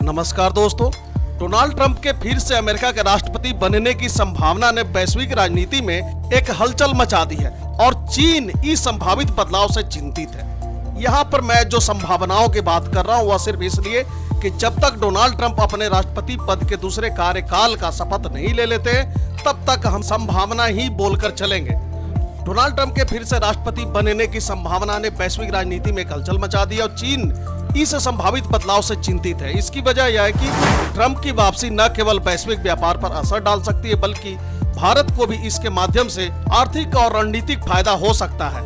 नमस्कार दोस्तों, Donald Trump के फिर से अमेरिका के राष्ट्रपति बनने की संभावना ने वैश्विक राजनीति में एक हलचल मचा दी है और चीन इस संभावित बदलाव से चिंतित है। यहाँ पर मैं जो संभावनाओं की बात कर रहा हूँ वह सिर्फ इसलिए कि जब तक डोनाल्ड ट्रंप अपने राष्ट्रपति पद के दूसरे कार्यकाल का शपथ नहीं ले लेते तब तक हम संभावना ही बोलकर चलेंगे। डोनाल्ड ट्रंप के फिर से राष्ट्रपति बनने की संभावना ने वैश्विक राजनीति में हलचल मचा दी और चीन इस संभावित बदलाव से चिंतित है। इसकी वजह यह है कि ट्रंप की वापसी न केवल वैश्विक व्यापार पर असर डाल सकती है बल्कि भारत को भी इसके माध्यम से आर्थिक और रणनीतिक फायदा हो सकता है।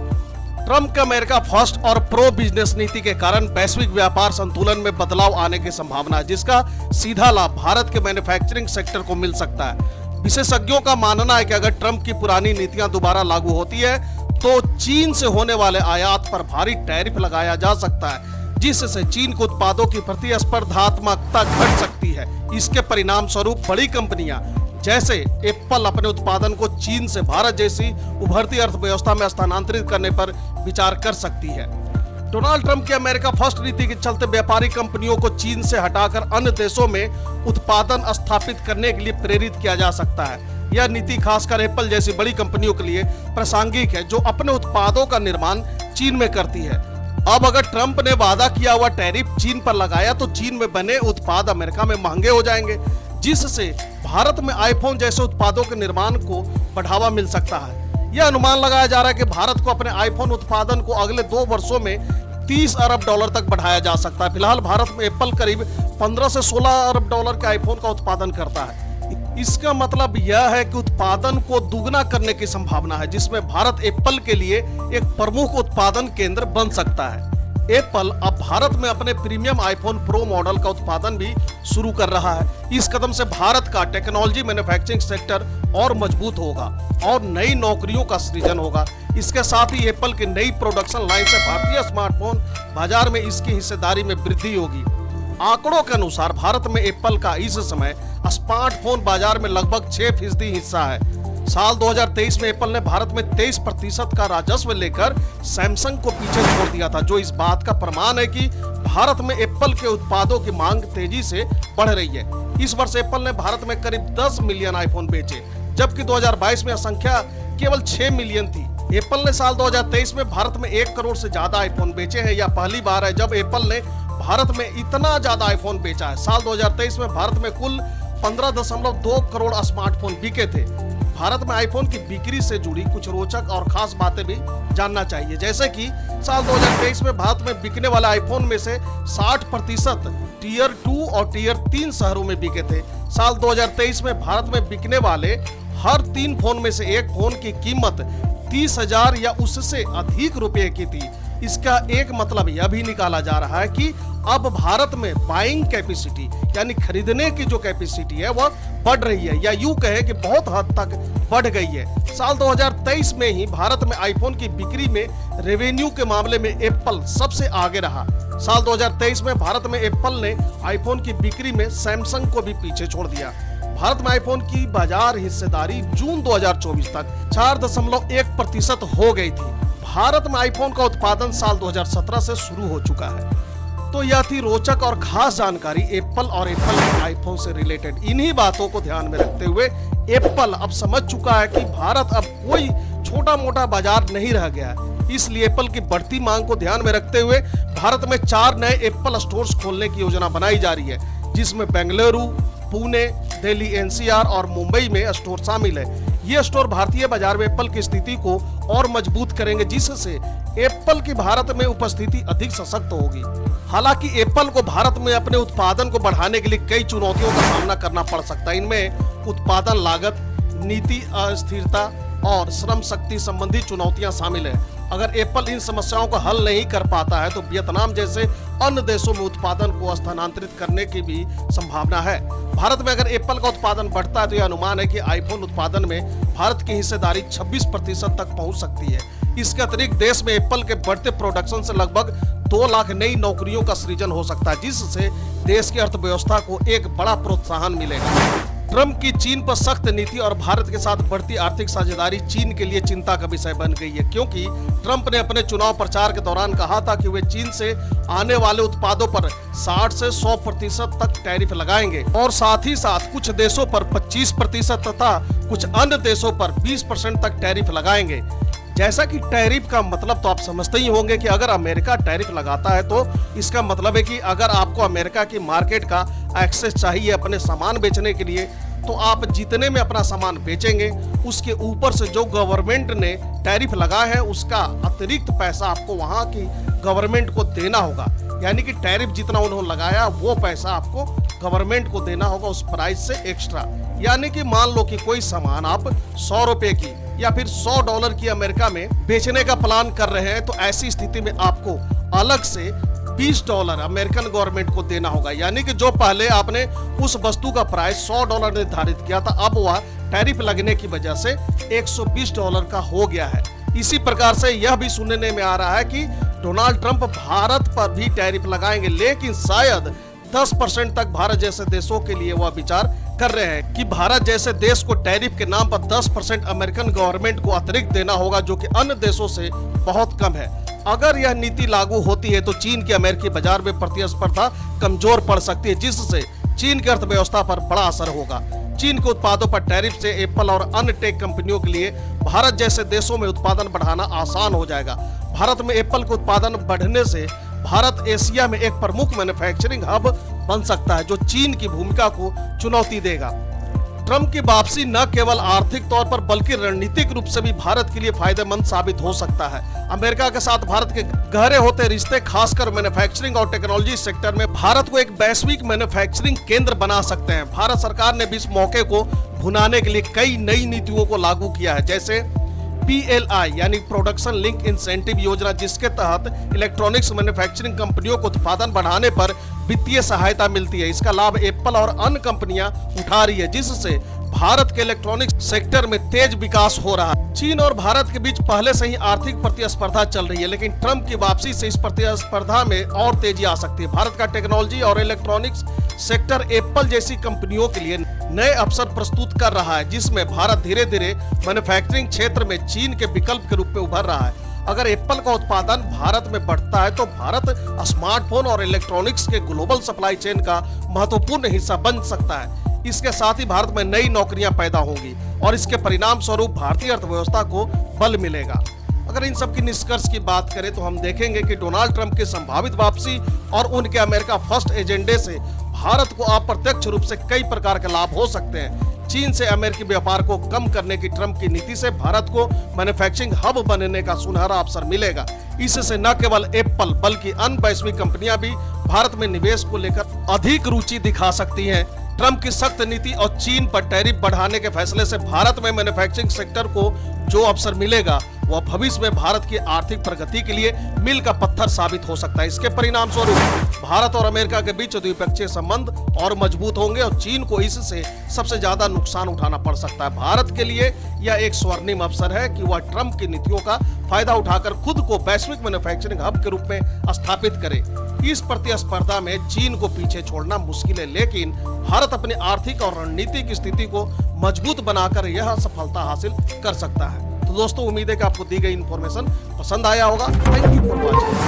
ट्रंप के अमेरिका फर्स्ट और प्रो बिजनेस नीति के कारण वैश्विक व्यापार संतुलन में बदलाव आने की संभावना है, जिसका सीधा लाभ भारत के मैन्युफैक्चरिंग सेक्टर को मिल सकता है। विशेषज्ञों का मानना है कि अगर ट्रंप की पुरानी नीतियां दोबारा लागू होती है तो चीन से होने वाले आयात पर भारी टैरिफ लगाया जा सकता है, जिससे चीन के उत्पादों की प्रतिस्पर्धात्मकता घट सकती है। इसके परिणाम स्वरूप बड़ी कंपनियां जैसे एप्पल अपने उत्पादन को चीन से भारत जैसी उभरती अर्थव्यवस्था में स्थानांतरित करने पर विचार कर सकती है। डोनाल्ड ट्रंप की अमेरिका फर्स्ट नीति के चलते व्यापारिक कंपनियों को चीन से हटाकर अन्य देशों में उत्पादन स्थापित करने के लिए प्रेरित किया जा सकता है। यह नीति खासकर एप्पल जैसी बड़ी कंपनियों के लिए प्रासंगिक है, जो अपने उत्पादों का निर्माण चीन में करती है। अब अगर ट्रंप ने वादा किया हुआ टैरिफ चीन पर लगाया तो चीन में बने उत्पाद अमेरिका में महंगे हो जाएंगे, जिससे भारत में आईफोन जैसे उत्पादों के निर्माण को बढ़ावा मिल सकता है। यह अनुमान लगाया जा रहा है कि भारत को अपने आईफोन उत्पादन को अगले 2 वर्षों में 30 अरब डॉलर तक बढ़ाया जा सकता है। फिलहाल भारत में एप्पल करीब 15 से 16 अरब डॉलर के आईफोन का उत्पादन करता है। इसका मतलब यह है कि उत्पादन को दुगना करने की संभावना है, जिसमें भारत एप्पल के लिए एक प्रमुख उत्पादन केंद्र बन सकता है। एप्पल अब भारत में अपने प्रीमियम आईफोन प्रो मॉडल का उत्पादन भी शुरू कर रहा है। इस कदम से भारत का टेक्नोलॉजी मैन्युफैक्चरिंग सेक्टर और मजबूत होगा और नई नौकरियों का सृजन होगा। इसके साथ ही एप्पल की नई प्रोडक्शन लाइन से भारतीय स्मार्टफोन बाजार में इसकी हिस्सेदारी में वृद्धि होगी। आंकड़ों के अनुसार भारत में एप्पल का इस समय स्मार्टफोन बाजार में लगभग 6% हिस्सा है। साल 2023 में एप्पल ने भारत में 23% का राजस्व लेकर सैमसंग को पीछे छोड़ दिया था, जो इस बात का प्रमाण है कि भारत में एप्पल के उत्पादों की मांग तेजी से बढ़ रही है। इस वर्ष एप्पल ने भारत में करीब 10 मिलियन आईफोन बेचे, जबकि 2022 में यह संख्या केवल 6 मिलियन थी। एप्पल ने साल 2023 में भारत में 1 करोड़ से ज्यादा आईफोन बेचे हैं। यह पहली बार है जब एप्पल ने भारत में इतना ज्यादा आईफोन बेचा है। साल 2023 में भारत में कुल 15.2 करोड़ स्मार्टफोन बिके थे। भारत में आईफोन की बिक्री से जुड़ी कुछ रोचक और खास बातें भी जानना चाहिए, जैसे कि साल 2023 में भारत में बिकने वाले आईफोन में से 60% टीयर 2 और टीयर 3 शहरों में बिके थे। साल 2023 में भारत में बिकने वाले हर 3 फोन में से एक फोन की कीमत 30,000 या उससे अधिक रुपए की थी। इसका एक मतलब यह भी निकाला जा रहा है कि अब भारत में बाइंग कैपेसिटी यानी खरीदने की जो कैपेसिटी है वह बढ़ रही है, या यूं कहे कि बहुत हद तक बढ़ गई है। साल 2023 में ही भारत में आईफोन की बिक्री में रेवेन्यू के मामले में एप्पल सबसे आगे रहा। साल 2023 में भारत में एप्पल ने आईफोन की बिक्री में सैमसंग को भी पीछे छोड़ दिया। भारत में आईफोन की बाजार हिस्सेदारी जून 2024 तक 4.1% हो गई थी। भारत में आईफोन का उत्पादन साल 2017 से शुरू हो चुका है। तो यह थी रोचक और खास जानकारी एप्पल और एप्पल के आईफोन से रिलेटेड। इन्हीं बातों को ध्यान में रखते हुए एप्पल अब समझ चुका है कि भारत अब कोई छोटा मोटा बाजार नहीं रह गया है। इसलिए एप्पल की बढ़ती मांग को ध्यान में रखते हुए भारत में 4 नए एप्पल स्टोर्स खोलने की योजना बनाई जा रही है, जिसमें बेंगलुरु, पुणे, दिल्ली एनसीआर और मुंबई में स्टोर शामिल है। ये स्टोर भारतीय बाजार में एप्पल की स्थिति को और मजबूत करेंगे, जिससे एप्पल की भारत में उपस्थिति अधिक सशक्त होगी। हालांकि एप्पल को भारत में अपने उत्पादन को बढ़ाने के लिए कई चुनौतियों का सामना करना पड़ सकता है। इनमें उत्पादन लागत, नीति अस्थिरता और श्रम शक्ति संबंधी चुनौतियां शामिल है। अगर एप्पल इन समस्याओं को हल नहीं कर पाता है तो वियतनाम जैसे अन्य देशों में उत्पादन को स्थानांतरित करने की भी संभावना है। भारत में अगर एप्पल का उत्पादन बढ़ता है तो यह अनुमान है कि आईफोन उत्पादन में भारत की हिस्सेदारी 26% तक पहुंच सकती है। इसके अतिरिक्त देश में एप्पल के बढ़ते प्रोडक्शन से लगभग 2 लाख नई नौकरियों का सृजन हो सकता है, जिससे देश की अर्थव्यवस्था को एक बड़ा प्रोत्साहन मिलेगा। ट्रंप की चीन पर सख्त नीति और भारत के साथ बढ़ती आर्थिक साझेदारी चीन के लिए चिंता का विषय बन गई है, क्योंकि ट्रंप ने अपने चुनाव प्रचार के दौरान कहा था कि वे चीन से आने वाले उत्पादों पर 60 से 100% तक टैरिफ लगाएंगे और साथ ही साथ कुछ देशों पर 25% तथा कुछ अन्य देशों पर 20% तक टैरिफ लगाएंगे। जैसा कि टैरिफ का मतलब तो आप समझते ही होंगे कि अगर अमेरिका टैरिफ लगाता है तो इसका मतलब है कि अगर आपको अमेरिका की मार्केट का एक्सेस चाहिए अपने सामान बेचने के लिए, तो आप जितने में अपना सामान बेचेंगे उसके ऊपर से जो गवर्नमेंट ने टैरिफ लगाया है उसका अतिरिक्त पैसा आपको वहां की गवर्नमेंट को देना होगा। यानी कि टैरिफ जितना उन्होंने लगाया वो पैसा आपको गवर्नमेंट को देना होगा उस प्राइस से एक्स्ट्रा। यानी कि मान लो कि कोई सामान आप 100 रुपए की या फिर $100 की अमेरिका में बेचने का प्लान कर रहे हैं, तो ऐसी स्थिति में आपको अलग से $20 अमेरिकन गवर्नमेंट को देना होगा। यानी कि जो पहले आपने उस वस्तु का प्राइस $100 निर्धारित किया था, अब वह टैरिफ लगने की वजह से $120 का हो गया है। इसी प्रकार से यह भी सुनने में आ रहा है कि डोनाल्ड ट्रंप भारत पर भी टैरिफ लगाएंगे, लेकिन शायद 10% तक भारत जैसे देशों के लिए वह विचार कर रहे हैं कि भारत जैसे देश को टैरिफ के नाम पर 10% अमेरिकन गवर्नमेंट को अतिरिक्त देना होगा, जो कि अन्य देशों से बहुत कम है। अगर यह नीति लागू होती है तो चीन के अमेरिकी बाजार में प्रतिस्पर्धा कमजोर पड़ सकती है, जिससे चीन की अर्थव्यवस्था पर बड़ा असर होगा। चीन के उत्पादों पर टैरिफ से एप्पल और अन्य टेक कंपनियों के लिए भारत जैसे देशों में उत्पादन बढ़ाना आसान हो जाएगा। भारत में एप्पल के उत्पादन बढ़ने से भारत एशिया में एक प्रमुख मैन्युफैक्चरिंग हब बन सकता है, जो चीन की भूमिका को चुनौती देगा। ट्रंप की वापसी न केवल आर्थिक तौर पर बल्कि रणनीतिक रूप से भी भारत के लिए फायदेमंद साबित हो सकता है। अमेरिका के साथ भारत के गहरे होते रिश्ते, खासकर मैन्युफैक्चरिंग और टेक्नोलॉजी सेक्टर में भारत को एक वैश्विक मैन्युफैक्चरिंग केंद्र बना सकते हैं। भारत सरकार ने भी इस मौके को भुनाने के लिए कई नई नीतियों को लागू किया है, जैसे PLI यानी प्रोडक्शन लिंक इंसेंटिव योजना, जिसके तहत इलेक्ट्रॉनिक्स मैन्युफैक्चरिंग कंपनियों को उत्पादन बढ़ाने पर वित्तीय सहायता मिलती है। इसका लाभ एप्पल और अन्य कंपनियां उठा रही है, जिससे भारत के इलेक्ट्रॉनिक्स सेक्टर में तेज विकास हो रहा है। चीन और भारत के बीच पहले से ही आर्थिक प्रतिस्पर्धा चल रही है, लेकिन ट्रंप की वापसी से इस प्रतिस्पर्धा में और तेजी आ सकती है। भारत का टेक्नोलॉजी और इलेक्ट्रॉनिक्स सेक्टर एप्पल जैसी कंपनियों के लिए नए अवसर प्रस्तुत कर रहा है, जिसमें भारत धीरे धीरे मैन्युफैक्चरिंग क्षेत्र में चीन के विकल्प के रूप में उभर रहा है। अगर एप्पल का उत्पादन भारत में बढ़ता है तो भारत स्मार्टफोन और इलेक्ट्रॉनिक्स के ग्लोबल सप्लाई चेन का महत्वपूर्ण हिस्सा बन सकता है। इसके साथ ही भारत में नई नौकरियां पैदा होंगी और इसके परिणाम स्वरूप भारतीय अर्थव्यवस्था को बल मिलेगा। अगर इन सब की निष्कर्ष की बात करें तो हम देखेंगे कि डोनाल्ड ट्रंप की संभावित वापसी और उनके अमेरिका फर्स्ट एजेंडे से भारत को अप्रत्यक्ष रूप से कई प्रकार के लाभ हो सकते हैं। चीन से अमेरिकी व्यापार को कम करने की ट्रंप की नीति से भारत को मैन्युफैक्चरिंग हब बनने का सुनहरा अवसर मिलेगा। इससे न केवल एप्पल बल्कि अन्य वैश्विक कंपनियां भी भारत में निवेश को लेकर अधिक रुचि दिखा सकती हैं। ट्रंप की सख्त नीति और चीन पर टैरिफ बढ़ाने के फैसले से भारत में मैन्युफैक्चरिंग सेक्टर को जो अवसर मिलेगा वह भविष्य में भारत की आर्थिक प्रगति के लिए मील का पत्थर साबित हो सकता है। इसके परिणाम स्वरूप भारत और अमेरिका के बीच द्विपक्षीय संबंध और मजबूत होंगे और चीन को इससे सबसे ज्यादा नुकसान उठाना पड़ सकता है। भारत के लिए यह एक स्वर्णिम अवसर है कि वह ट्रंप की नीतियों का फायदा उठाकर खुद को वैश्विक मैन्युफैक्चरिंग हब के रूप में स्थापित करे। इस प्रतिस्पर्धा में चीन को पीछे छोड़ना मुश्किल है, लेकिन भारत अपनी आर्थिक और रणनीतिक स्थिति को मजबूत बनाकर यह सफलता हासिल कर सकता है। तो दोस्तों, उम्मीद है कि आपको दी गई इंफॉर्मेशन पसंद आया होगा। Thank you for watching.